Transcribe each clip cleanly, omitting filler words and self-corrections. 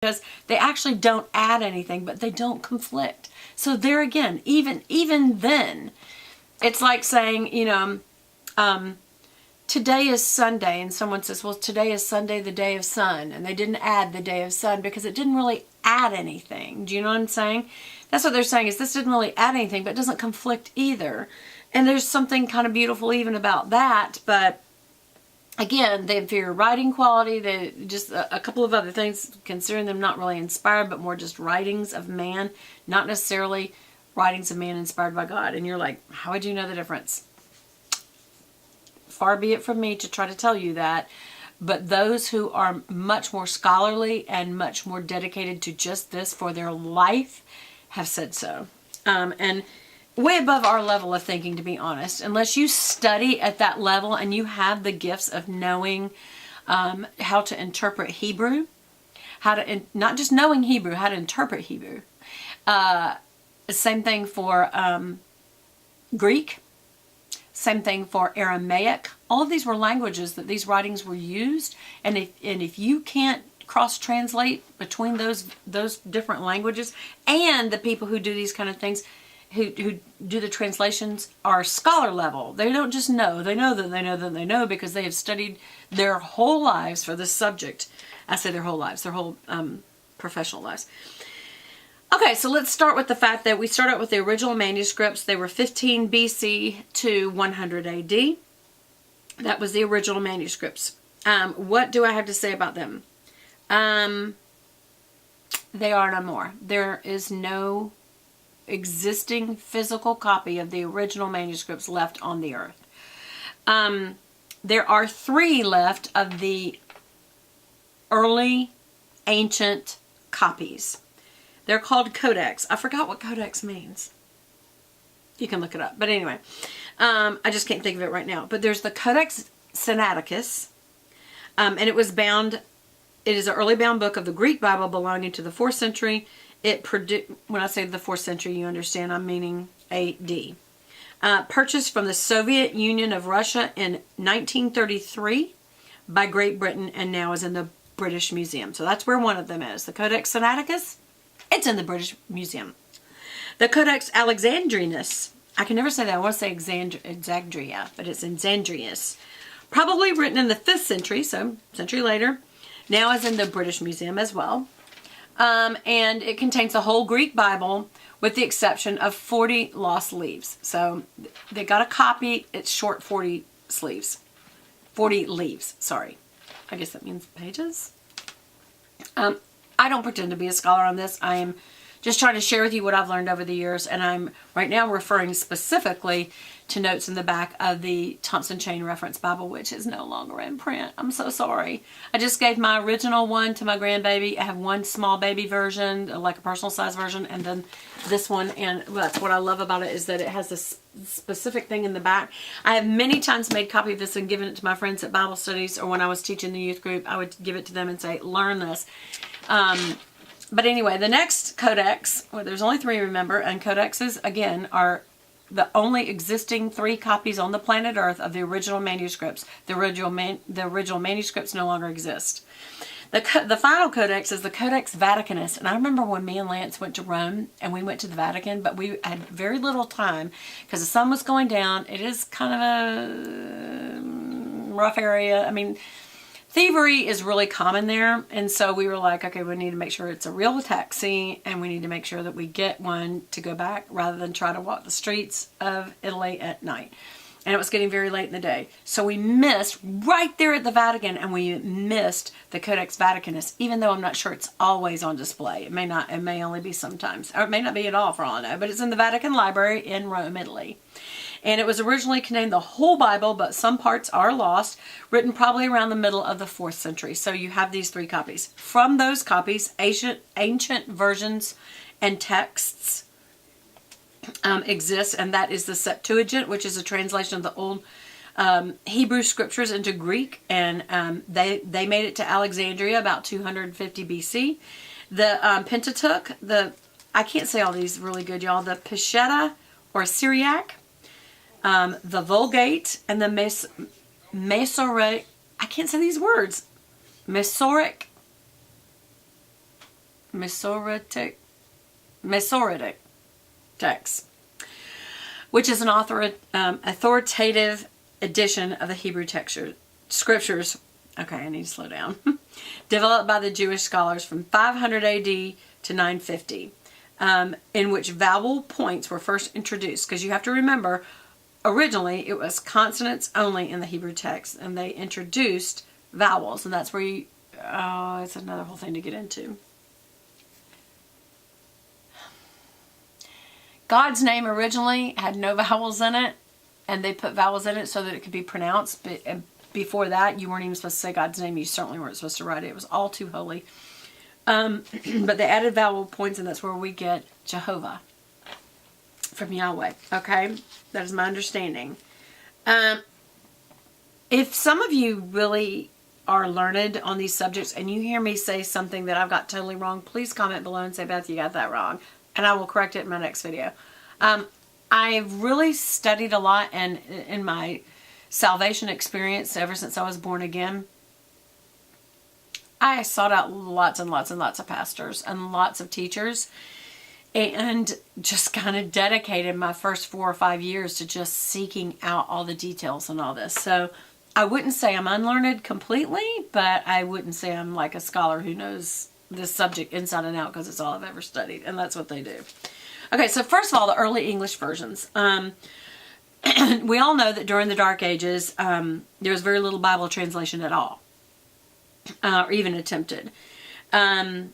because they actually don't add anything, but they don't conflict. So there again, even then, it's like saying, today is Sunday, and someone says, well, today is Sunday, the day of sun, and they didn't add the day of sun because it didn't really add anything. Do you know what I'm saying? That's what they're saying, is this didn't really add anything, but it doesn't conflict either. And there's something kind of beautiful even about that, but again, the inferior writing quality, just a couple of other things, considering them not really inspired, but more just writings of man, not necessarily writings of man inspired by God. And you're like, how would you know the difference? Far be it from me to try to tell you that, but those who are much more scholarly and much more dedicated to just this for their life have said so. And way above our level of thinking, to be honest, unless you study at that level and you have the gifts of knowing how to interpret Hebrew, not just knowing Hebrew, how to interpret Hebrew. Same thing for Greek. Same thing for Aramaic. All of these were languages that these writings were used, and if you can't cross-translate between those different languages, and the people who do these kind of things, who do the translations, are scholar level. They don't just know. They know that they know that they know because they have studied their whole lives for this subject. I say their whole lives, their whole professional lives. Okay, so let's start with the fact that we start out with the original manuscripts. They were 15 BC to 100 AD. That was the original manuscripts. What do I have to say about them? They are no more. There is no existing physical copy of the original manuscripts left on the earth. There are 3 left of the early ancient copies. They're called codex. I forgot what codex means. You can look it up. But anyway, I just can't think of it right now. But there's the Codex Sinaiticus, and it was bound. It is an early bound book of the Greek Bible belonging to the 4th century. When I say the 4th century, you understand I'm meaning AD. Purchased from the Soviet Union of Russia in 1933 by Great Britain, and now is in the British Museum. So that's where one of them is. The Codex Sinaiticus, it's in the British Museum. The Codex Alexandrinus, I can never say that. I want to say Exandria, but it's Exandrinus. Probably written in the 5th century, so a century later. Now is in the British Museum as well. And it contains the whole Greek Bible with the exception of 40 lost leaves. So they got a copy. It's short 40 sleeves. 40 leaves, sorry. I guess that means pages. I don't pretend to be a scholar on this. I am just trying to share with you what I've learned over the years, and I'm right now referring specifically to notes in the back of the Thompson Chain Reference Bible, which is no longer in print. I'm so sorry. I just gave my original one to my grandbaby. I have one small baby version, like a personal size version, and then this one, and that's what I love about it, is that it has this specific thing in the back. I have many times made copy of this and given it to my friends at Bible studies, or when I was teaching the youth group, I would give it to them and say, learn this. But anyway, the next codex, well, there's only 3, remember, and codexes, again, are the only existing 3 copies on the planet Earth of the original manuscripts. The original manuscripts no longer exist. The final codex is the Codex Vaticanus, and I remember when me and Lance went to Rome, and we went to the Vatican, but we had very little time because the sun was going down. It is kind of a rough area. I mean, thievery is really common there, and so we were like, okay, we need to make sure it's a real taxi, and we need to make sure that we get one to go back rather than try to walk the streets of Italy at night. And it was getting very late in the day. So we missed, right there at the Vatican, and we missed the Codex Vaticanus, even though I'm not sure it's always on display. It may only be sometimes, or it may not be at all for all I know, but it's in the Vatican Library in Rome, Italy. And it was originally contained the whole Bible, but some parts are lost, written probably around the middle of the 4th century. So you have these 3 copies. From those copies, ancient versions and texts exist, and that is the Septuagint, which is a translation of the old Hebrew scriptures into Greek, and they made it to Alexandria about 250 BC. The Pentateuch, I can't say all these really good, y'all. The Peshitta or Syriac, the Vulgate, and the Masoretic. I can't say these words. Masoretic Masoretic text, which is an authoritative edition of the Hebrew scriptures. Okay, I need to slow down. Developed by the Jewish scholars from 500 AD to 950, in which vowel points were first introduced. Because you have to remember, originally it was consonants only in the Hebrew text, and they introduced vowels, and that's where you, it's another whole thing to get into. God's name originally had no vowels in it, and they put vowels in it so that it could be pronounced, but before that, you weren't even supposed to say God's name. You certainly weren't supposed to write it. It was all too holy. But they added vowel points, and that's where we get Jehovah from Yahweh. Okay? That is my understanding. If some of you really are learned on these subjects and you hear me say something that I've got totally wrong, please comment below and say, Beth, you got that wrong. And I will correct it in my next video. I've really studied a lot, and in my salvation experience ever since I was born again, I sought out lots and lots and lots of pastors and lots of teachers, and just kind of dedicated my first 4 or 5 years to just seeking out all the details and all this. So I wouldn't say I'm unlearned completely, but I wouldn't say I'm like a scholar who knows this subject inside and out, because it's all I've ever studied, and that's what they do. Okay, so first of all, the early English versions. We all know that during the Dark Ages, there was very little Bible translation at all, or even attempted. And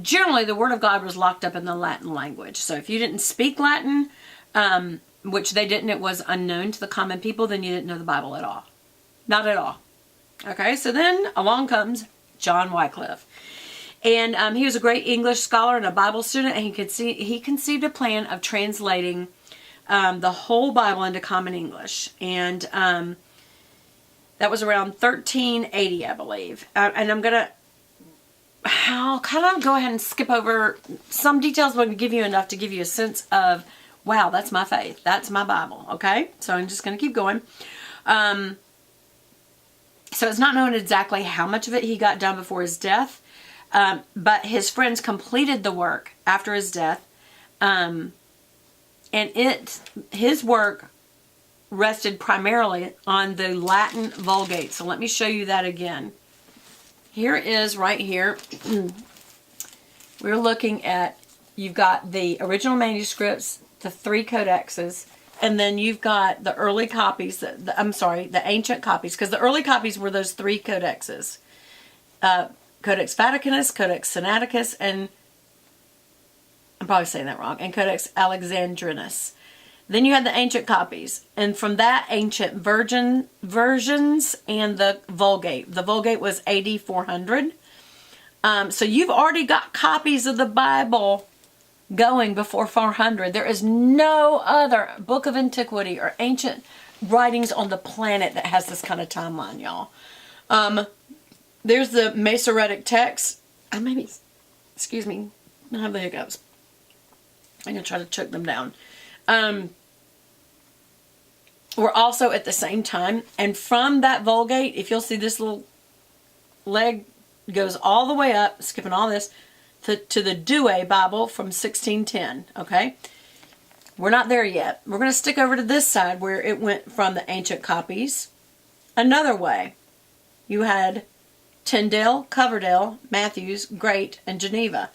generally, the Word of God was locked up in the Latin language. So if you didn't speak Latin, which they didn't, it was unknown to the common people, then you didn't know the Bible at all. Not at all. Okay, so then along comes John Wycliffe. And he was a great English scholar and a Bible student, and he conceived a plan of translating the whole Bible into common English. And that was around 1380, I believe. And I'll kind of go ahead and skip over some details, but I'm going to give you enough to give you a sense of, wow, that's my faith. That's my Bible, okay? So I'm just going to keep going. So it's not known exactly how much of it he got done before his death. But his friends completed the work after his death, and his work rested primarily on the Latin Vulgate. So let me show you that again. Here is right here. We're looking at, you've got the original manuscripts, the 3 codexes, and then you've got the early copies, the ancient copies, because the early copies were those 3 codexes. Codex Vaticanus, Codex Sinaiticus, and I'm probably saying that wrong, and Codex Alexandrinus. Then you had the ancient copies, and from that, ancient versions and the Vulgate. The Vulgate was AD 400. So you've already got copies of the Bible going before 400. There is no other book of antiquity or ancient writings on the planet that has this kind of timeline, y'all. There's the Masoretic text. Excuse me, I have the hiccups. I'm going to try to choke them down. We're also at the same time. And from that Vulgate, if you'll see this little leg goes all the way up, skipping all this, to the Douay Bible from 1610. Okay? We're not there yet. We're going to stick over to this side where it went from the ancient copies. Another way. You had Tyndale, Coverdale, Matthews, Great, and Geneva.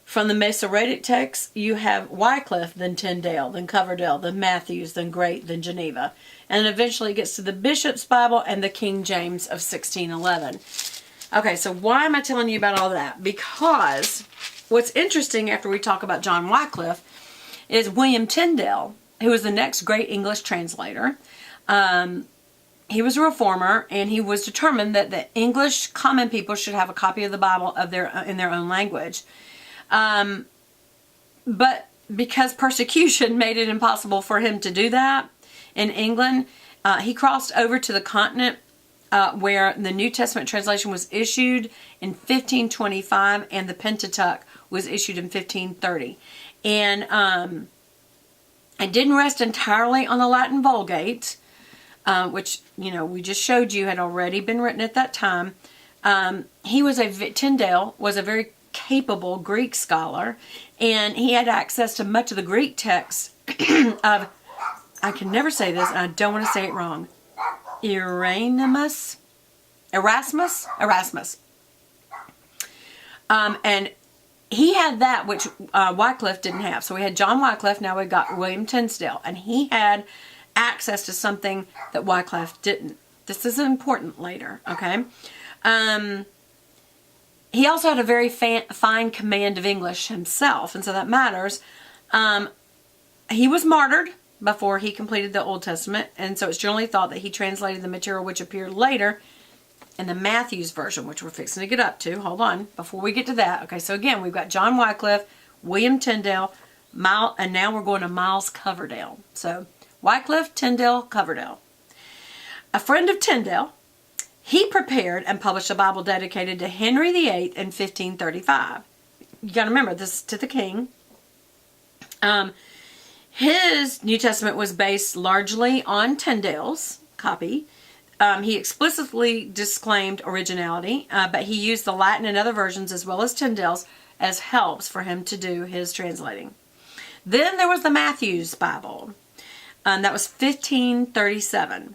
From the Masoretic text, you have Wycliffe, then Tyndale, then Coverdale, then Matthews, then Great, then Geneva. And eventually it gets to the Bishop's Bible and the King James of 1611. Okay, so why am I telling you about all that? Because what's interesting after we talk about John Wycliffe is William Tyndale, who was the next great English translator. He was a reformer, and he was determined that the English common people should have a copy of the Bible in their own language. But because persecution made it impossible for him to do that in England, he crossed over to the continent where the New Testament translation was issued in 1525, and the Pentateuch was issued in 1530. And it didn't rest entirely on the Latin Vulgate, which, we just showed you had already been written at that time. Tyndale was a very capable Greek scholar, and he had access to much of the Greek text of, I can never say this, and I don't want to say it wrong, Erasmus. And he had that which Wycliffe didn't have. So we had John Wycliffe, now we got William Tyndale, and he had access to something that Wycliffe didn't. This is important later, okay? He also had a very fine command of English himself, and so that matters. He was martyred before he completed the Old Testament, and so it's generally thought that he translated the material which appeared later in the Matthew's version, which we're fixing to get up to. Hold on, before we get to that. Okay, so again, we've got John Wycliffe, William Tyndale, and now we're going to Miles Coverdale. So Wycliffe, Tyndale, Coverdale. A friend of Tyndale, he prepared and published a Bible dedicated to Henry VIII in 1535. You got to remember, this is to the king. His New Testament was based largely on Tyndale's copy. He explicitly disclaimed originality, but he used the Latin and other versions as well as Tyndale's as helps for him to do his translating. Then there was the Matthew's Bible. That was 1537.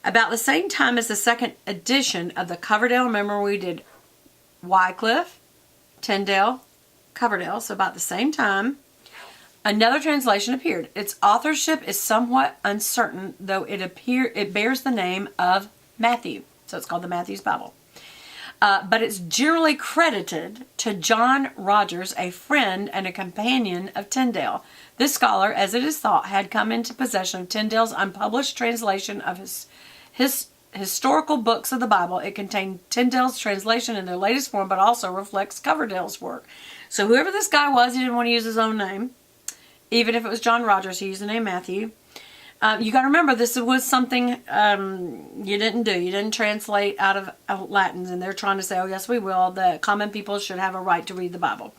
About the same time as the second edition of the Coverdale. Remember, we did Wycliffe, Tyndale, Coverdale, so about the same time. Another translation appeared. Its authorship is somewhat uncertain, though it bears the name of Matthew. So it's called the Matthew's Bible. But it's generally credited to John Rogers, a friend and a companion of Tyndale. This scholar, as it is thought, had come into possession of Tyndale's unpublished translation of his historical books of the Bible. It contained Tyndale's translation in their latest form, but also reflects Coverdale's work. So whoever this guy was, he didn't want to use his own name. Even if it was John Rogers, he used the name Matthew. You got to remember, this was something you didn't do. You didn't translate out of Latin, and they're trying to say, oh, yes, we will. The common people should have a right to read the Bible.